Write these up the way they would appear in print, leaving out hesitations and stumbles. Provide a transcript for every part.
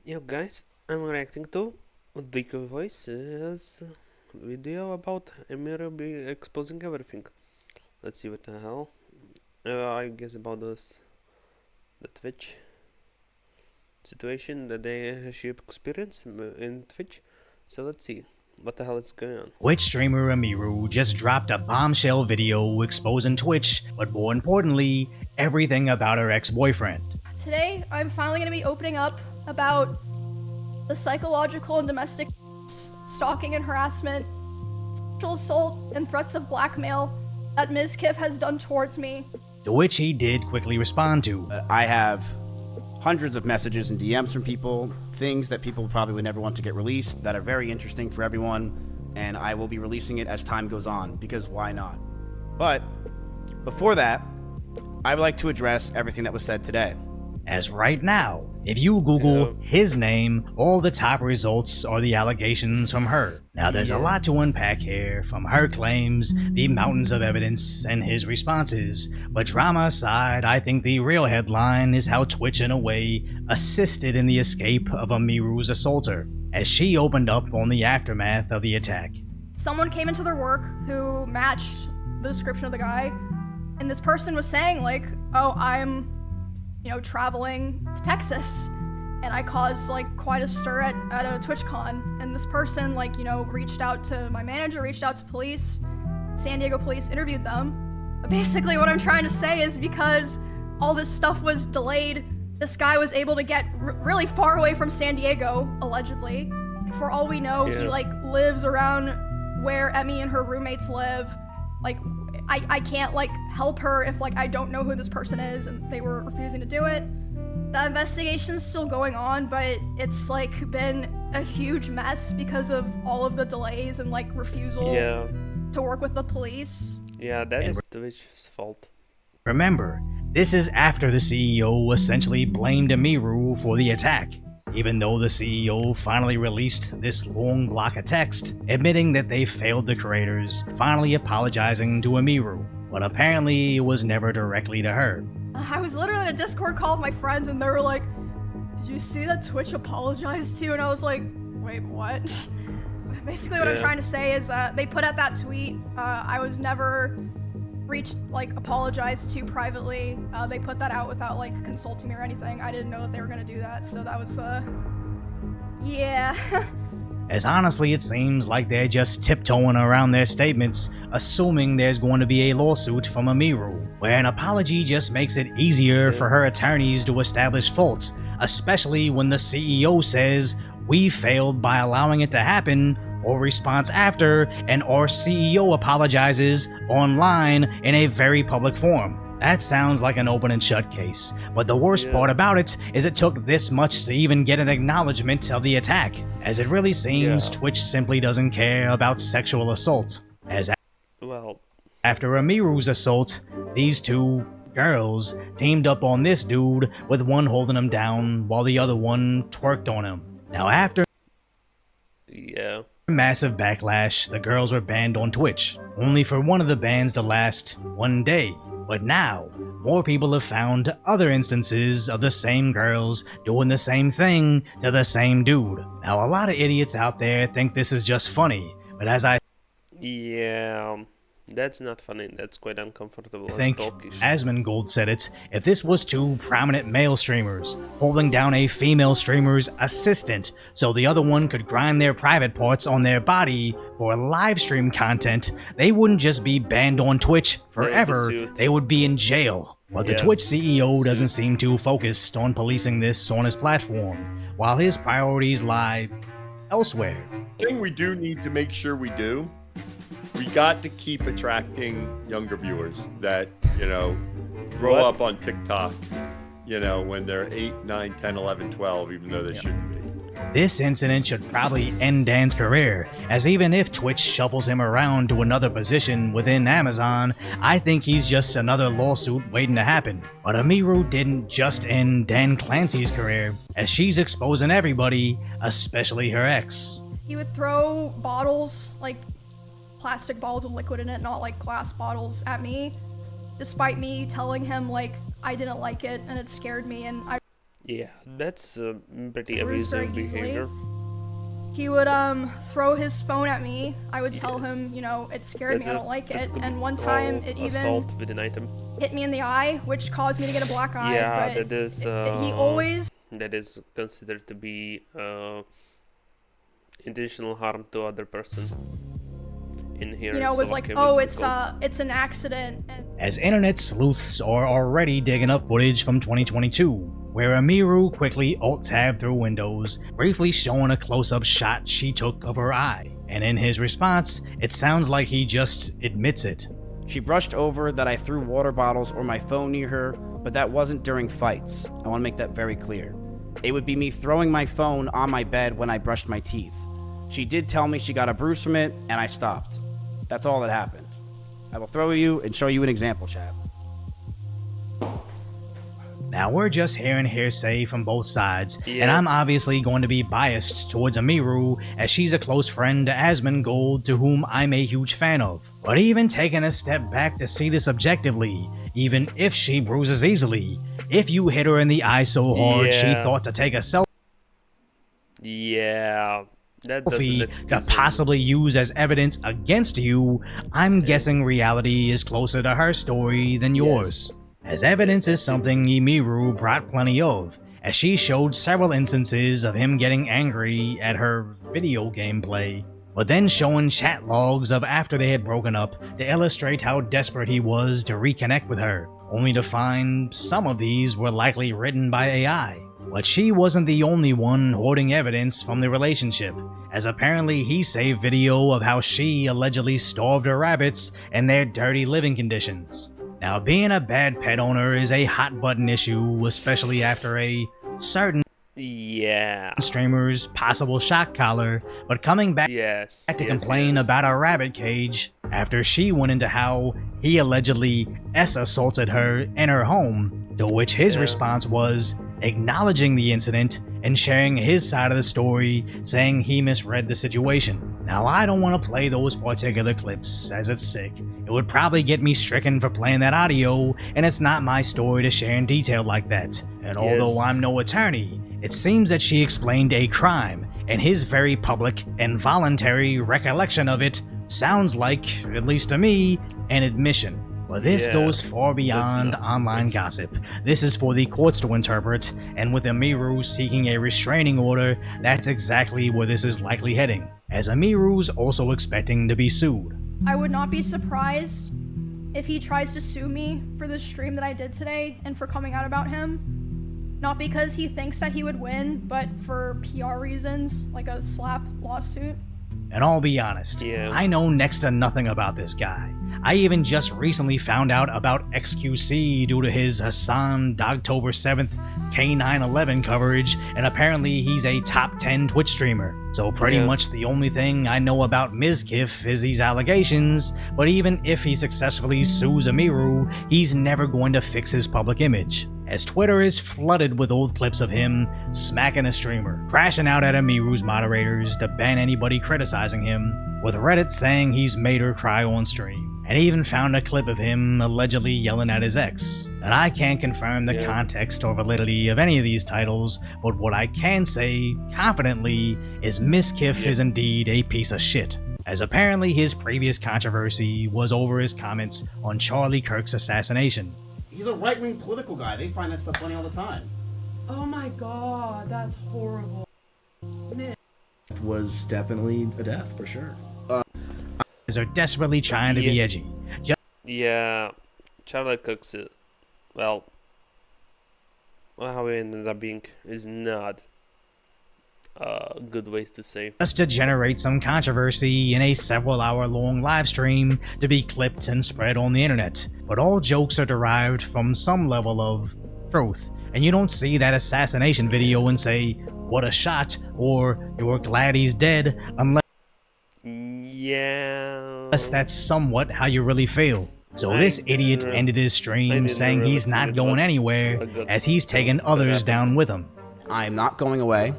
Yo guys, I'm reacting to Deco Voices video about Emiru exposing everything. Let's see what the hell. I guess about the Twitch situation that she experienced in Twitch. So let's see what the hell is going on. Twitch streamer Emiru just dropped a bombshell video exposing Twitch, but more importantly, everything about her ex-boyfriend. Today, I'm finally going to be opening up about the psychological and domestic stalking and harassment, sexual assault, and threats of blackmail that Ms. Kip has done towards me. To which he did quickly respond to. I have hundreds of messages and DMs from people, things that people probably would never want to get released that are very interesting for everyone, and I will be releasing it as time goes on, because why not? But before that, I would like to address everything that was said today. As right now, if you Google his name, all the top results are the allegations from her. Now there's a lot to unpack here, from her claims, the mountains of evidence, and his responses. But drama aside, I think the real headline is how Twitch in a way assisted in the escape of Emiru's assaulter, as she opened up on the aftermath of the attack. Someone came into their work who matched the description of the guy, and this person was saying like, oh, I'm traveling to Texas, and I caused quite a stir at a TwitchCon, and this person reached out to my manager, reached out to police, San Diego police, interviewed them. But basically what I'm trying to say is because all this stuff was delayed, this guy was able to get really far away from San Diego, allegedly. For all we know, he lives around where Emmy and her roommates live. I can't help her if I don't know who this person is, and they were refusing to do it. The investigation's still going on, but it's been a huge mess because of all of the delays and refusal to work with the police. Yeah, that is Twitch's fault. Remember, this is after the CEO essentially blamed Emiru for the attack, even though the CEO finally released this long block of text, admitting that they failed the creators, finally apologizing to Emiru, but apparently it was never directly to her. I was literally in a Discord call with my friends, and they were like, did you see that Twitch apologized to you? And I was like, wait, what? Basically what I'm trying to say is they put out that tweet. I was never apologized to privately. They put that out without consulting me or anything. I didn't know that they were gonna do that, so that was yeah. As honestly, it seems like they're just tiptoeing around their statements, assuming there's going to be a lawsuit from Emiru, where an apology just makes it easier for her attorneys to establish fault, especially when the CEO says, "We failed by allowing it to happen," or response after, and our CEO apologizes online in a very public forum. That sounds like an open and shut case, but the worst part about it is it took this much to even get an acknowledgement of the attack, as it really seems Twitch simply doesn't care about sexual assault, as after Emiru's assault, these two girls teamed up on this dude, with one holding him down while the other one twerked on him. Now after massive backlash, the girls were banned on Twitch, only for one of the bans to last one day. But now, more people have found other instances of the same girls doing the same thing to the same dude. Now, a lot of idiots out there think this is just funny, but as I that's not funny, that's quite uncomfortable. I think Asmongold said it, if this was two prominent male streamers holding down a female streamer's assistant so the other one could grind their private parts on their body for live stream content, they wouldn't just be banned on Twitch forever, they would be in jail. But the Twitch CEO doesn't seem too focused on policing this on his platform, while his priorities lie elsewhere. The thing we do need to make sure we do, we got to keep attracting younger viewers that, grow up on TikTok, when they're 8, 9, 10, 11, 12, even though they shouldn't be. This incident should probably end Dan's career, as even if Twitch shuffles him around to another position within Amazon, I think he's just another lawsuit waiting to happen. But Emiru didn't just end Dan Clancy's career, as she's exposing everybody, especially her ex. He would throw bottles, plastic bottles with liquid in it, not glass bottles, at me, despite me telling him I didn't like it and it scared me, and Yeah, that's pretty Bruise very abusive easily. behavior. He would throw his phone at me. I would tell him, you know, it scared me, I don't like it. And one time it even assault with an item. hit me in the eye, which caused me to get a black eye. Yeah, but that is. he always That is considered to be intentional harm to other person. In here, you know, was like, oh, it's an accident. And As internet sleuths are already digging up footage from 2022, where Emiru quickly alt-tabbed through windows, briefly showing a close-up shot she took of her eye. And in his response, it sounds like he just admits it. She brushed over that I threw water bottles or my phone near her, but that wasn't during fights. I want to make that very clear. It would be me throwing my phone on my bed when I brushed my teeth. She did tell me she got a bruise from it, and I stopped. That's all that happened. I will throw you and show you an example, chat. Now, we're just hearing hearsay from both sides, and Yeah. I'm obviously going to be biased towards Emiru, as she's a close friend to Asmongold, to whom I'm a huge fan of. But even taking a step back to see this objectively, even if she bruises easily, if you hit her in the eye so hard she Yeah. thought to take a Yeah, that doesn't selfie excuse to him. possibly use as evidence against you, I'm guessing reality is closer to her story than yours. As evidence is something Emiru brought plenty of, as she showed several instances of him getting angry at her video gameplay, but then showing chat logs of after they had broken up to illustrate how desperate he was to reconnect with her, only to find some of these were likely written by AI. But she wasn't the only one hoarding evidence from the relationship, as apparently he saved video of how she allegedly starved her rabbits and their dirty living conditions. Now, being a bad pet owner is a hot button issue, especially after a certain Yeah. streamer's possible shock collar, but coming back Yes. to yes, complain yes. about a rabbit cage after she went into how he allegedly assaulted her in her home, to which his Yeah. response was acknowledging the incident and sharing his side of the story, saying he misread the situation. Now, I don't want to play those particular clips, as it's sick. It would probably get me stricken for playing that audio, and it's not my story to share in detail like that. And although Yes. I'm no attorney, it seems that she explained a crime, and his very public and voluntary recollection of it sounds like, at least to me, an admission. But this Yeah, goes far beyond not online gossip. This is for the courts to interpret, and with Emiru seeking a restraining order, that's exactly where this is likely heading, as Emiru's also expecting to be sued. I would not be surprised if he tries to sue me for the stream that I did today and for coming out about him. Not because he thinks that he would win, but for PR reasons, like a slap lawsuit. And I'll be honest, Yeah. I know next to nothing about this guy. I even just recently found out about XQC due to his Hassan Dogtober 7th K911 coverage, and apparently he's a top 10 Twitch streamer. So pretty Yeah. much the only thing I know about Mizkif is these allegations, but even if he successfully sues Emiru, he's never going to fix his public image, as Twitter is flooded with old clips of him smacking a streamer, crashing out at Emiru's moderators to ban anybody criticizing him, with Reddit saying he's made her cry on stream, and even found a clip of him allegedly yelling at his ex. And I can't confirm the Yeah. context or validity of any of these titles, but what I can say confidently is Mizkif is indeed a piece of shit, as apparently his previous controversy was over his comments on Charlie Kirk's assassination. He's a right-wing political guy. They find that stuff funny all the time. Oh my god, that's horrible. Was definitely a death for sure. Are desperately trying to be Yeah. edgy. Yeah, Charlie Cook's well, how it ended up being is not a good ways to say. Just to generate some controversy in a several-hour-long live stream to be clipped and spread on the internet. But all jokes are derived from some level of truth, and you don't see that assassination video and say, "What a shot," or "You're glad he's dead," unless Yeah. that's somewhat how you really feel. So this idiot ended his stream didn't saying really he's think not it going was anywhere, a good- as he's taken others happened. down with him. I am not going away.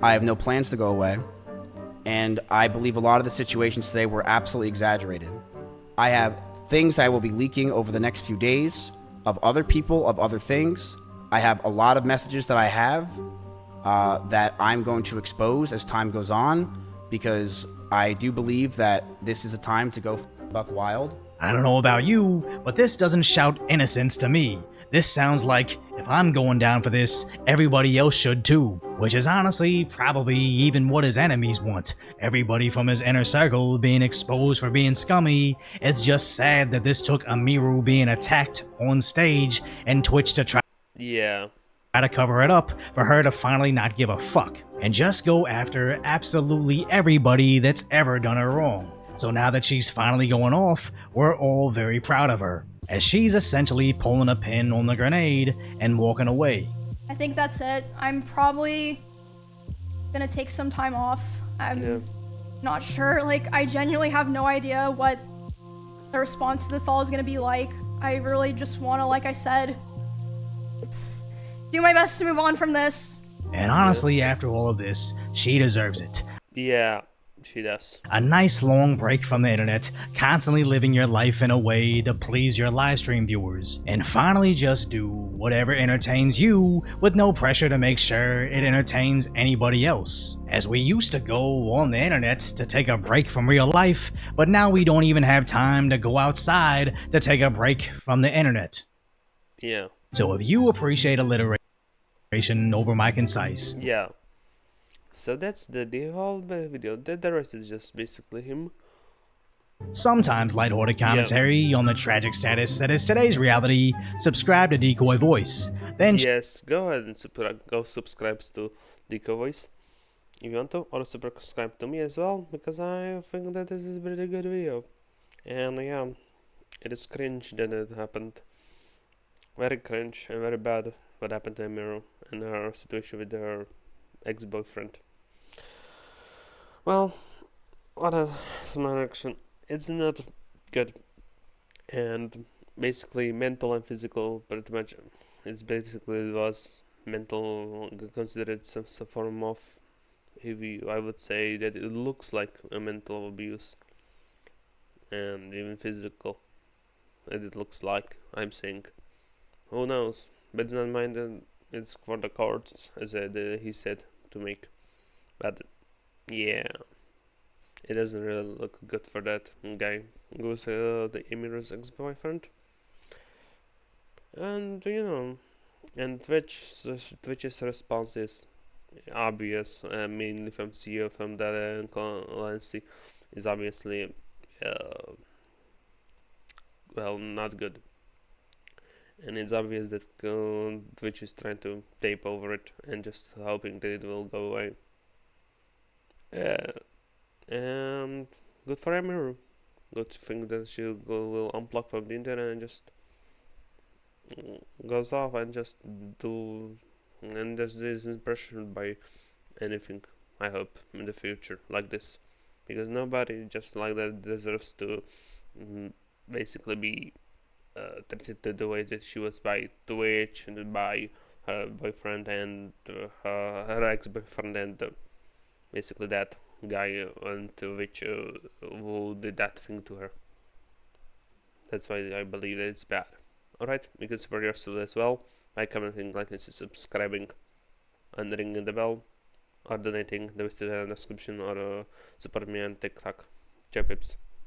I have no plans to go away. And I believe a lot of the situations today were absolutely exaggerated. I have things I will be leaking over the next few days of other people, of other things. I have a lot of messages that I have that I'm going to expose as time goes on, because I do believe that this is a time to go buck wild. I don't know about you, but this doesn't shout innocence to me. This sounds like, if I'm going down for this, everybody else should too. Which is honestly probably even what his enemies want. Everybody from his inner circle being exposed for being scummy. It's just sad that this took Emiru being attacked on stage and Twitch to try Yeah. to cover it up for her to finally not give a fuck and just go after absolutely everybody that's ever done her wrong. So now that she's finally going off, we're all very proud of her, as she's essentially pulling a pin on the grenade and walking away. I think that's it. I'm probably gonna take some time off. I'm not sure. Like, I genuinely have no idea what the response to this all is gonna be like. I really just wanna, like I said, do my best to move on from this. And honestly, after all of this, she deserves it. Yeah, she does. A nice long break from the internet, constantly living your life in a way to please your livestream viewers, and finally just do whatever entertains you with no pressure to make sure it entertains anybody else. As we used to go on the internet to take a break from real life, but now we don't even have time to go outside to take a break from the internet. Yeah. So if you appreciate alliteration over my concise, Yeah. So that's the whole video. The rest is just basically him. sometimes lighthearted commentary on the tragic status that is today's reality, subscribe to Decoy Voice. Then Yes, go ahead and go subscribe to Deco Voice if you want to, or subscribe to me as well, because I think that this is a pretty good video. And yeah, it is cringe that it happened. Very cringe and very bad what happened to Emiru and her situation with her ex-boyfriend. Well, what is my reaction? It's not good, and basically mental and physical, pretty much. It's basically was mental, considered some form of, I would say that it looks like a mental abuse, and even physical. And it looks like, I'm saying. Who knows? But it's not mine. Then it's for the courts, as he said to make. But yeah, it doesn't really look good for that guy. Who's the Emiru's ex-boyfriend. And and Twitch's response is obvious. Mainly from CEO from that Lancy is obviously not good. And it's obvious that Twitch is trying to tape over it and just hoping that it will go away. And good for Emiru. Good thing that she will unplug from the internet and just goes off and just do, and just isn't pressured by anything. I hope in the future like this, because nobody just like that deserves to basically be treated the way that she was by Twitch and by her boyfriend and her ex-boyfriend and basically that guy on Twitch who did that thing to her. That's why I believe that it's bad. Alright, you can support yourself as well by commenting, liking, subscribing, and ringing the bell, or donating. The list is in the description, or support me on TikTok. Ciao, pips.